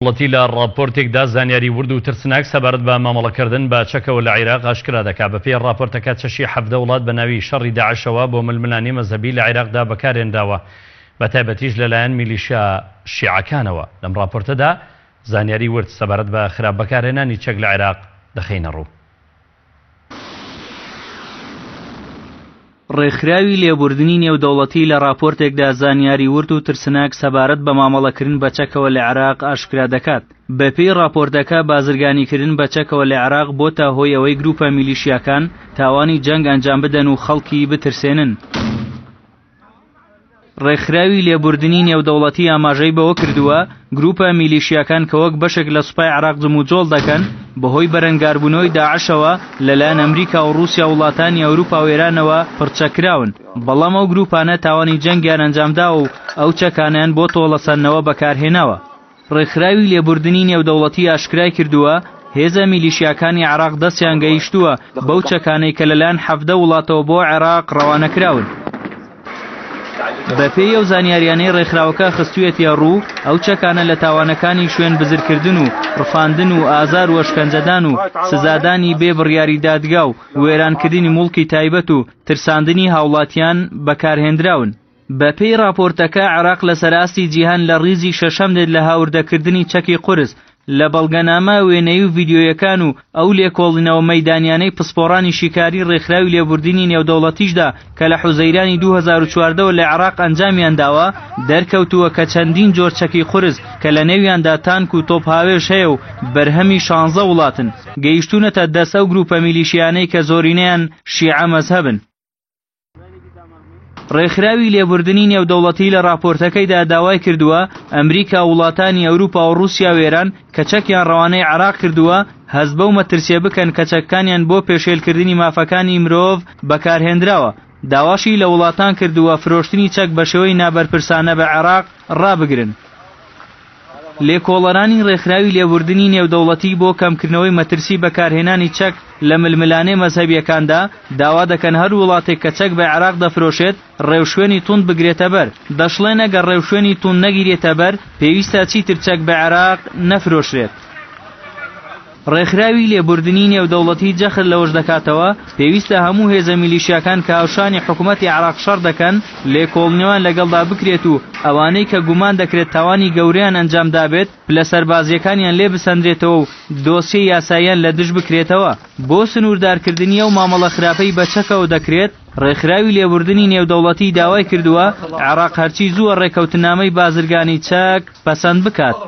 وڵەتی لە ڕاپۆرتێکدا زانیاری ورد و ترسناک سەبارەت بە مامەڵەکردن بە چەکەوە لە عێراق ئاشکرا دەکات. بەپێی ڕاپۆرتەکە چەشی 17 وڵات بە ناوی شەڕی داعشەوە بۆ ململانی مەزهەبی لە عێراقدا بەکارهێنراوە، بە تایبەتیش لەلایەن میلیشیا شیعەکانەوە. لەم ڕاپۆرتەدا زانیاری ورد سەبارەت بە خراپ بەکارهێنانی چەک لە عێراق دەخینە ڕوو. ڕێکخراوی لێبوردنی نێودەوڵەتی لە راپۆرتێکدا زانیاری ورد و ترسناک سەبارەت بە مامەڵەکردن بە چەکەوە لە عێراق ئاشکرا دەکات. بەپێی راپۆرتەکە بازرگانیکردن بە چەکەوە لە عێراق بۆتە هۆی ئەوەی گروپە میلیشیاکان تاوانی جەنگ ئەنجام بدەن و خەڵکی بترسێنن. ڕێکخراوی لێبوردنی نێودەوڵەتی ئاماژەی بەوە کردووە گروپە میلیشیاکان کە وەک بەشێک لە سوپای عێراق جموجۆڵ دەکەن بەهۆی بەرەنگاربوونەوەی داعشەوە لەلایەن ئەمریکا و رووسیا و وڵاتانی ئەوروپا و ئێرانەوە پڕچەکراون، بەڵام ئەو گروپانە تاوانی جەنگیان ئەنجامدا و ئەو چەکانیان بۆ تۆڵەسەندنەوە بەکارهێناوە. ڕێکخراوی لێبوردنی نێودەوڵەتی ئاشکرای کردووە هێزە میلیشیاکانی عێراق دەستیان گەیشتووە بەو چەکانەی کە لەلایەن 17 وڵاتەوە بۆ عێراق ڕەوانەکراون. بەپێی ئەو زانیاریانەی ڕێکخراوەکە خستوویەتە ڕوو ئەو چەکانە لە تاوانەکانی شوێن بزرکردن و ڕفاندن و ئازار و ئەشکەنجەدان و سزادانی بێ بڕیاری دادگا و وێرانکردنی موڵکی تایبەت و ترساندنی هاوڵاتیان بەکارهێنراون. بەپێی راپۆرتەکە عێراق لە سەراستی جیهان لە ڕیزی شەشەم دێت لە هاوردەکردنی چەکی قورس لە بەڵگەنامە وێنەی و ڤیدیۆیەکان و ئەو لێکۆڵینەوە مەیدانیانەی پسپۆڕانی شیکاری ڕێکخراوی لێبوردنی نێودەوڵەتیشدا کە لە حوزەیرانی 2014 لە عێراق ئەنجامیان داوە دەرکەوتووە کە چەندین جۆر چەکی قورس کە لە نێویاندا تانک و تۆپ هاوێش هەیە و بەرهەمی 16 وڵاتن گەیشتونەتە دەست ئەو گروپە میلیشیانەی کە زۆرینەیان شیعە مەزهەبن. ڕێکخراوی لێبوردنی نێودەوڵەتی لە راپۆرتەکەیدا داوای کردووە ئەمریکا وڵاتانی ئەوروپا و رووسیا و ئێران کە چەکیان ڕەوانەی عێراق کردووە هەست بەو مەترسیە بکەن کە چەکەکانیان بۆ پێشێلکردنی مافەکانی مرۆڤ بەکارهێنراوە. داواشی لە وڵاتان کردووە فرۆشتنی چەک بە شێوەی نابەرپرسانە بە عێراق ڕابگرن. لێکۆڵەرانی ڕێکخراوی لێبوردنی نێودەوڵەتی بۆ کەمکردنەوەی مەترسی بەکارهێنانی چەک لە ململانەی مەزهەبیەکاندا داوا دەکەن هەر وڵاتێک کە چەک بە عێراق دەفرۆشێت ڕێوشوێنی تون بگرێتە بەر. دەشڵێن ئەگەر ڕێوشوێنی تون نەگیرێتە بەر پێویستە چیتر چەک بە عێراق نەفرۆشرێت. ڕێکخراوی لێبوردنی نێودەوڵەتی جەخت لەوەش دەکاتەوە پێویستە هەموو هێزە میلیشیاکان کە هاوشانی حکوومەتی عێراق شەڕ دەکەن لێکۆڵینەوەیان لەگەڵدا بکرێت و ئەوانەی کە گومان دەکرێت تاوانی گەورەیان ئەنجامدا بێت لە سەربازیەکانیان لێ بسەندرێتەوە و دۆسیە یاساییان لە دژ بکرێتەوە. بۆ سنووردارکردنی ئەو مامەڵە خراپەی بە چەکەوە دەکرێت ڕێکخراوی لێبوردنی نێودەوڵەتی داوای کردووە عێراق هەرچی زووە ڕێکەوتنامەی بازرگانی چەک پەسەند بکات.